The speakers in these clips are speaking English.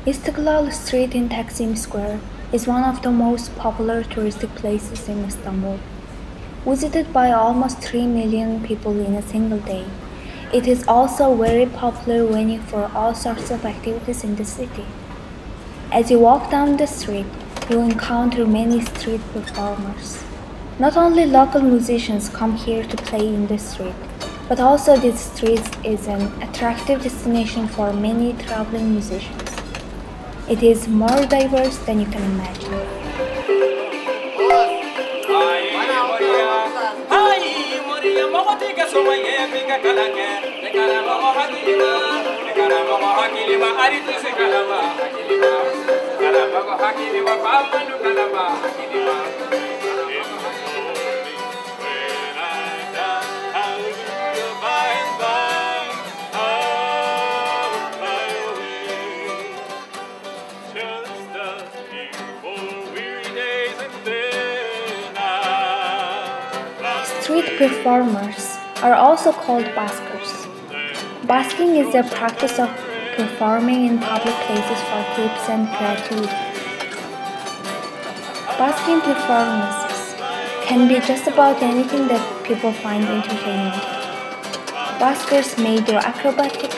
Istiklal Street in Taksim Square is one of the most popular touristic places in Istanbul. Visited by almost 3 million people in a single day, it is also a very popular venue for all sorts of activities in the city. As you walk down the street, you encounter many street performers. Not only local musicians come here to play in the street, but also this street is an attractive destination for many traveling musicians. It is more diverse than you can imagine. Street performers are also called buskers. Busking is the practice of performing in public places for tips and gratuity. Busking performances can be just about anything that people find entertaining. Buskers may do acrobatics,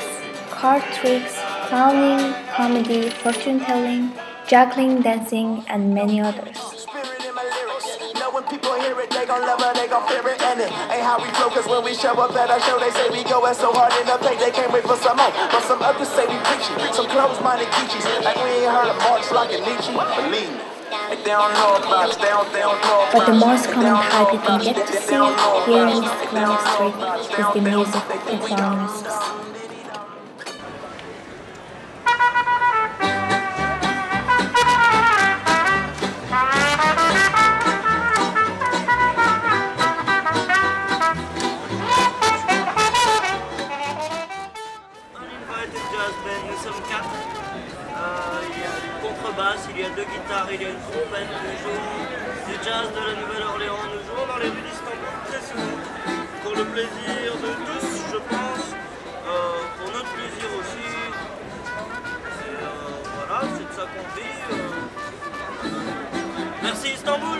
card tricks, clowning, comedy, fortune-telling, juggling, dancing, and many others. When people hear it, they gon' love it, they gon' fear it, and it ain't how we flow, cause when we show up at our show, they say we going so hard in the paint, they can't wait for some more, but some others say we preachy, some closed-minded geechies, like we ain't heard of Marx like a Nietzsche, believe me. They don't know about us, they don't know. But the most common type you can get to see here in Istiklal Street is the music performances. Il y a deux guitares, il y a une trompette, nous jouons du jazz de la Nouvelle-Orléans, nous jouons dans les rues d'Istanbul très souvent, pour le plaisir de tous, je pense, pour notre plaisir aussi. Et voilà, c'est de ça qu'on vit. Merci Istanbul.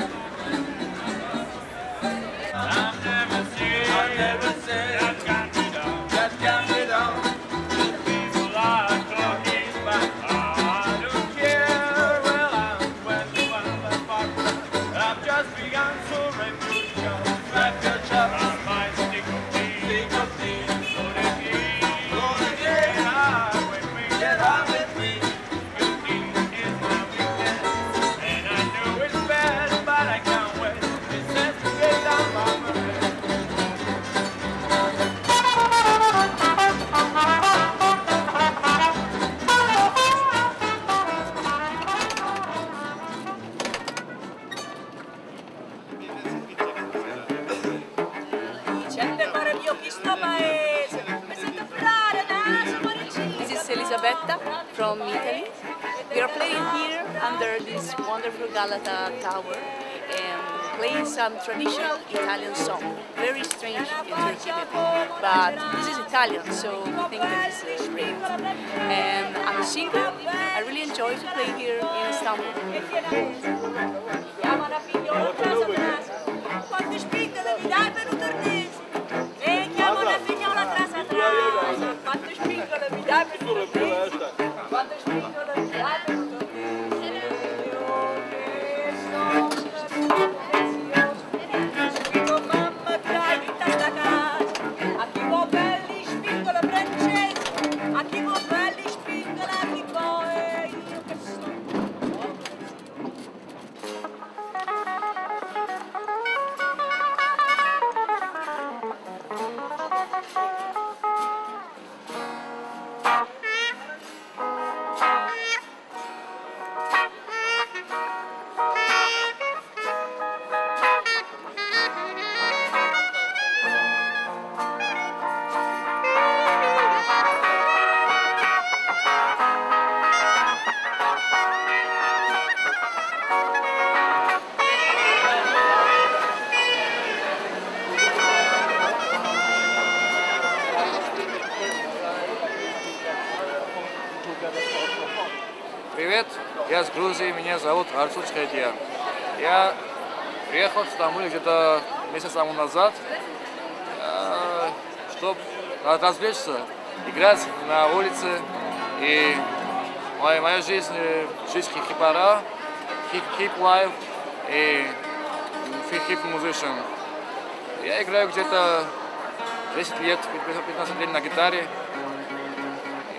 This is Elisabetta from Italy. We are playing here under this wonderful Galata tower and playing some traditional Italian song. Very strange in Turkey, but this is Italian, so we think that this is great. And I'm a singer. I really enjoy to play here in Istanbul. Привет, я с Грузии, меня зовут Арцур Чхайдия. Я приехал в Стамбул где-то месяц тому назад, чтобы развлечься, играть на улице. И моя жизнь хип-хопера, хип-лайф и хип-музыциан. Я играю где-то 10 лет, 15 лет на гитаре.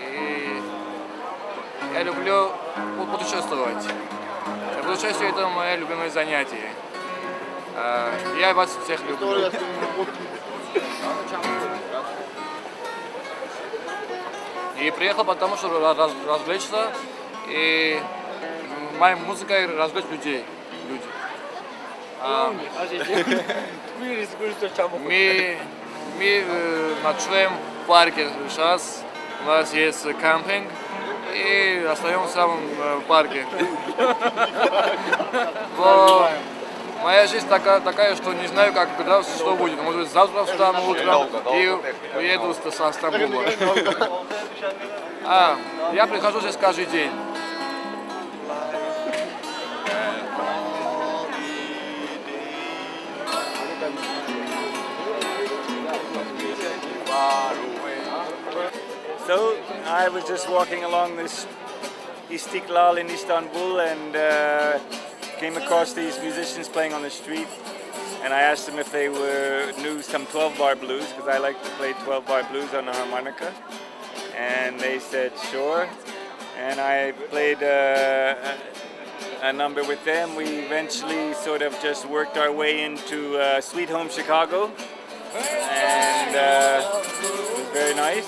И я люблю путешествовать. Путешествие — это мое любимое занятие. Я вас всех люблю. И приехал потому, что развлечься, и моя музыка развлечь людей. Мы ночуем в парке сейчас, у нас есть кемпинг, и остаемся в парке. Но моя жизнь такая, что не знаю, когда что будет. Может быть, завтра встану утром и уеду со Стамбула. Я прихожу здесь каждый день. So I was just walking along this İstiklal in Istanbul and came across these musicians playing on the street, and I asked them if they knew some 12-bar blues, because I like to play 12-bar blues on the harmonica, and they said sure, and I played a number with them. We eventually sort of just worked our way into Sweet Home Chicago, and it was very nice.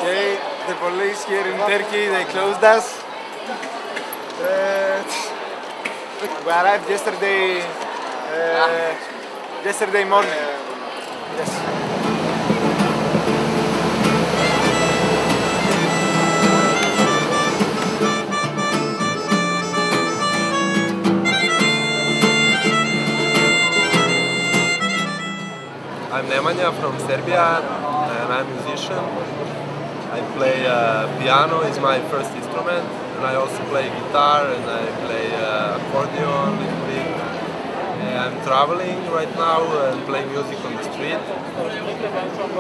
Okay, the police here in Turkey, they closed us. We arrived yesterday morning. Yes. I'm Nemanja from Serbia, and I'm a musician. I play piano, is my first instrument, and I also play guitar and I play accordion a little bit. I'm traveling right now and playing music on the street.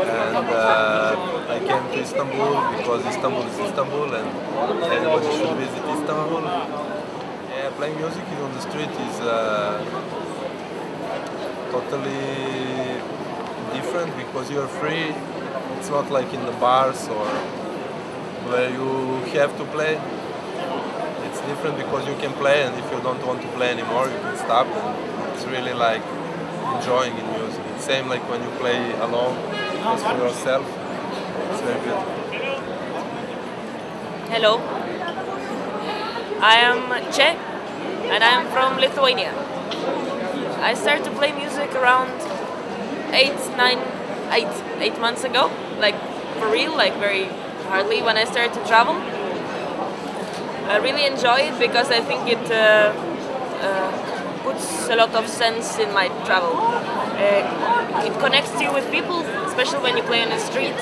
And I came to Istanbul because Istanbul is Istanbul and everybody should visit Istanbul. Yeah, playing music on the street is totally different because you're free. It's not like in the bars or where you have to play. It's different because you can play, and if you don't want to play anymore, you can stop. And it's really like enjoying in music. It's same like when you play alone, just for yourself. It's very good. Hello, I am Che, and I am from Lithuania. I started to play music around 8 months ago, like for real, like very hardly when I started to travel. I really enjoy it because I think it puts a lot of sense in my travel. It connects you with people, especially when you play on the street.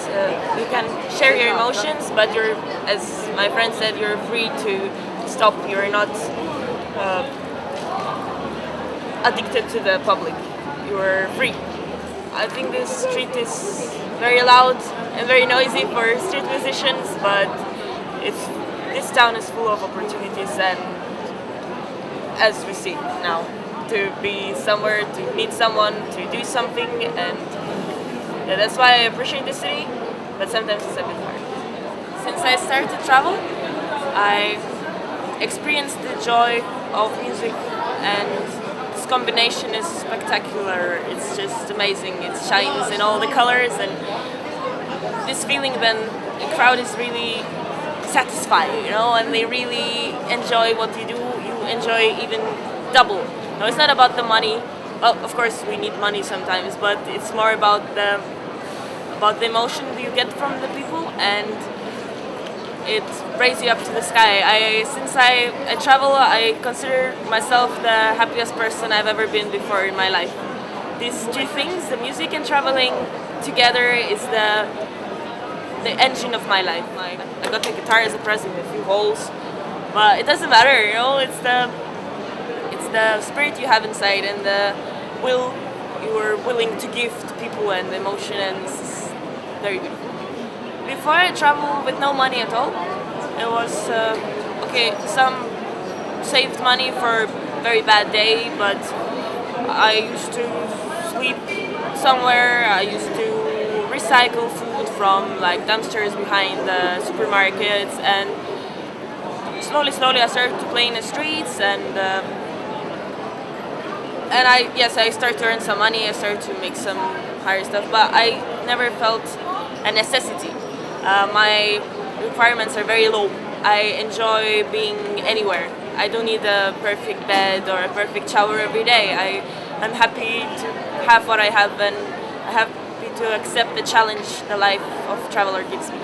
You can share your emotions, but you're, as my friend said, you're free to stop. You're not addicted to the public. You're free. I think this street is very loud and very noisy for street musicians, but this town is full of opportunities, and as we see now, to be somewhere, to meet someone, to do something, and yeah, that's why I appreciate the city, but sometimes it's a bit hard. Since I started to travel, I experienced the joy of music, and this combination is spectacular. It's just amazing. It shines in all the colors, and this feeling then the crowd is really satisfying, you know, and they really enjoy what you do. You enjoy even double. No, it's not about the money. Well, of course we need money sometimes, but it's more about the emotion you get from the people, and it raises you up to the sky. Since I travel, I consider myself the happiest person I've ever been before in my life. These two things, the music and traveling together, is the engine of my life. I got the guitar as a present with a few holes, but it doesn't matter, you know. It's the spirit you have inside and the will you are willing to give to people and the emotion, and it's very beautiful. Before I traveled with no money at all. It was okay. Some saved money for a very bad day, but I used to sleep somewhere. I used to recycle food from like dumpsters behind the supermarkets, and slowly I started to play in the streets, and I started to earn some money. I started to make some higher stuff, but I never felt a necessity. My requirements are very low. I enjoy being anywhere. I don't need a perfect bed or a perfect shower every day. I'm happy to have what I have, and I'm happy to accept the challenge the life of traveler gives me.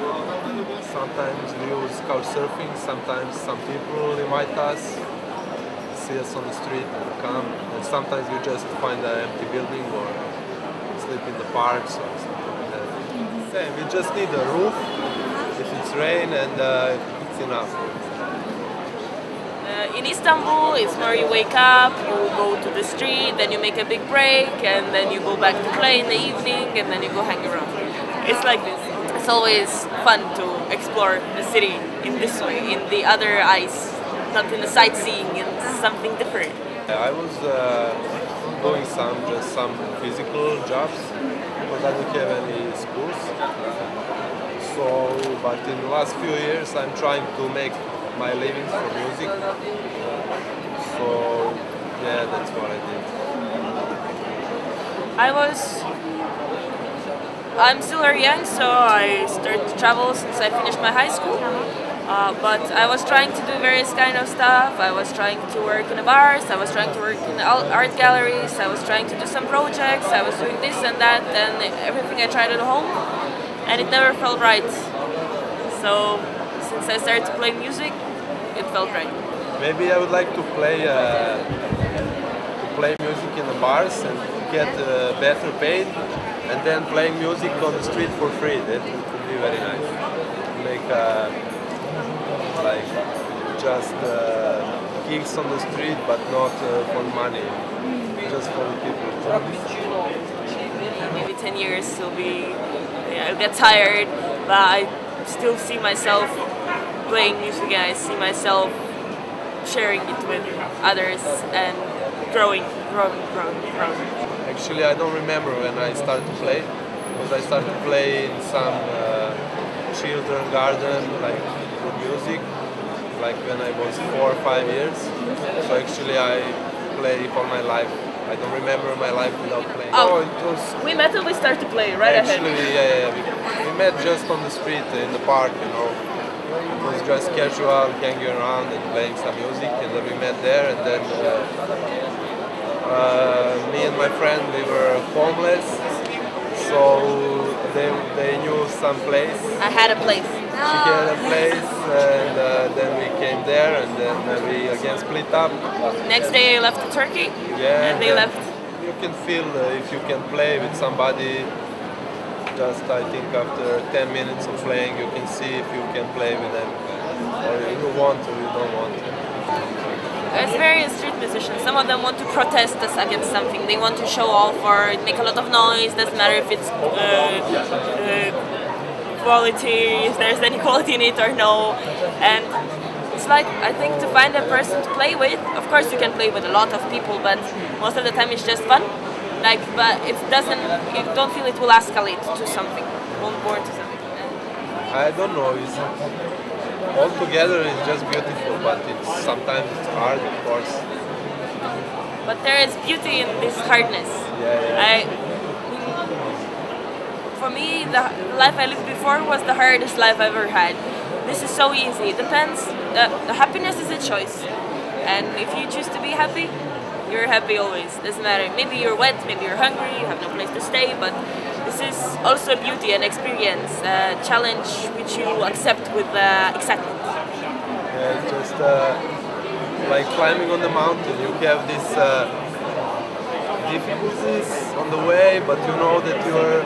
Sometimes we use couch surfing, sometimes some people invite us, see us on the street and come, and sometimes we just find an empty building or sleep in the parks or something like that. Same, we just need a roof if it's rain, and it's enough. In Istanbul, it's where you wake up, you go to the street, then you make a big break, and then you go back to play in the evening, and then you go hang around. It's like this. It's always fun to explore the city in this way, in the other eyes, not in the sightseeing, in something different. I was doing some physical jobs because I don't have any schools. So, but in the last few years I'm trying to make my living from music. So, yeah, that's what I did. I'm still very young, so I started to travel since I finished my high school. But I was trying to do various kind of stuff. I was trying to work in the bars, I was trying to work in the art galleries, I was trying to do some projects, I was doing this and that, and everything I tried at home, and it never felt right. So since I started to play music, it felt right. Maybe I would like to play music in the bars and get better paid, and then playing music on the street for free. That would be very nice. Make like just gigs on the street, but not for money, just for the people. Maybe 10 years I'll get tired, but I still see myself playing music, and I see myself sharing it with others and growing. Actually, I don't remember when I started to play, because I started to play in some children garden, like for music, like when I was 4 or 5 years. So actually I play for my life. I don't remember my life without playing. Oh, it was... We met and we started to play right actually, ahead. Yeah. We met just on the street, in the park, you know. It was just casual, hanging around and playing some music, and then we met there, and then me and my friend, we were homeless, so they knew some place. I had a place. She had a place, and then we came there, and then we again split up. Next day I left to Turkey, yeah, and they left. You can feel if you can play with somebody. Just I think after 10 minutes of playing, you can see if you can play with them, or you want or you don't want to. There's various street musicians. Some of them want to protest us against something. They want to show off or make a lot of noise. Doesn't matter if it's quality, if there's any quality in it or no. And it's like, I think, to find a person to play with. Of course, you can play with a lot of people, but most of the time it's just fun. Like, but it doesn't. You don't feel it will escalate to something, won't board to something. I don't know. It's altogether it's just beautiful, but sometimes it's hard, of course. But there is beauty in this hardness. Yeah. For me, the life I lived before was the hardest life I ever had. This is so easy. It depends. The happiness is a choice, and if you choose to be happy, you're happy always. Doesn't matter. Maybe you're wet, maybe you're hungry, you have no place to stay, but this is also beauty and experience, a challenge which you accept with excitement. Yeah, it's just like climbing on the mountain. You have these difficulties on the way, but you know that you're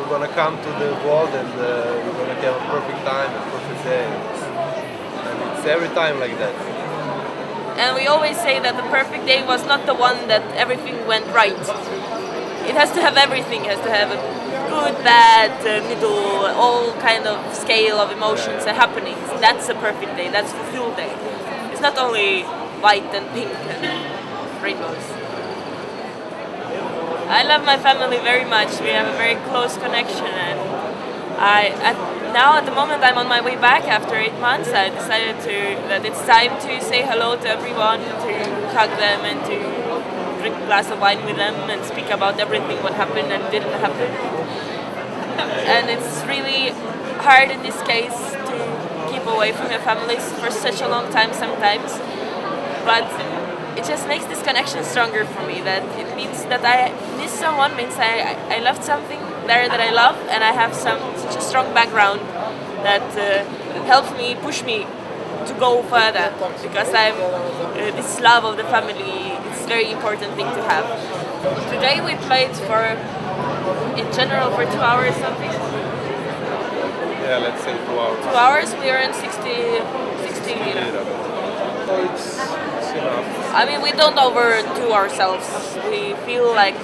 gonna come to the world and you're gonna have a perfect time, a perfect day. And it's every time like that. And we always say that the perfect day was not the one that everything went right. It has to have everything. It has to have a good, bad, middle, all kind of scale of emotions and happenings. That's a perfect day. That's the full day. It's not only white and pink and rainbows. I love my family very much. We have a very close connection, and now at the moment I'm on my way back after 8 months. I decided that it's time to say hello to everyone, to hug them and to drink a glass of wine with them and speak about everything what happened and didn't happen. And it's really hard in this case to keep away from your families for such a long time sometimes, but it just makes this connection stronger for me. That it means that I miss someone, means I left something there that I love, and I have such a strong background that helps me, push me to go further, because this love of the family is a very important thing to have. Today we played in general for 2 hours something. Yeah, let's say 2 hours. 2 hours, we earned 60 lira. So it's enough. I mean, we don't overdo ourselves. We feel like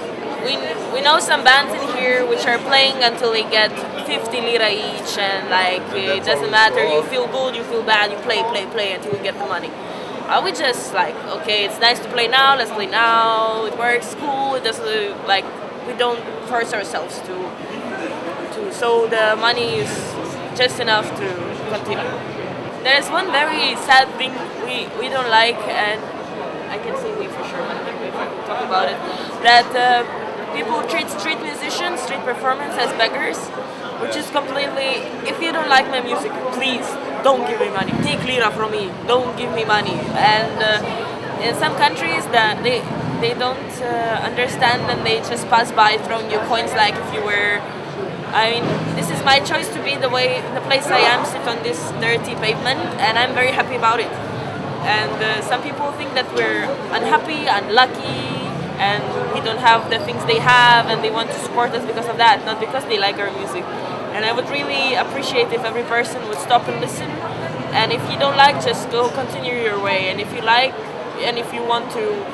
we know some bands in here which are playing until they get 50 lira each, and like it doesn't matter. You feel good, you feel bad, you play until you get the money. We just like, okay, it's nice to play now. Let's play now. It works, cool. It doesn't like we don't force ourselves to. So the money is just enough to continue. There's one very sad thing we don't like, and I can say we for sure, but we talk about it, that people treat street musicians, street performance as beggars, which is completely, if you don't like my music, please don't give me money. Take lira from me, don't give me money. And in some countries that they don't understand, and they just pass by throwing you coins like if you were, I mean, this is my choice to be the place I am, sit on this dirty pavement, and I'm very happy about it. And some people think that we're unhappy, unlucky, and we don't have the things they have, and they want to support us because of that, not because they like our music. And I would really appreciate if every person would stop and listen. And if you don't like, just go continue your way. And if you like, and if you want to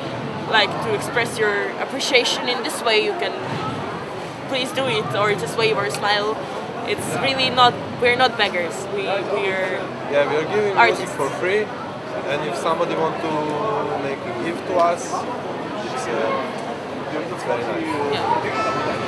express your appreciation in this way, you can please do it, or just wave or smile. It's really not, we're not beggars. We are giving artists. Music for free. And if somebody wants to make a gift to us, it's very nice. Yeah.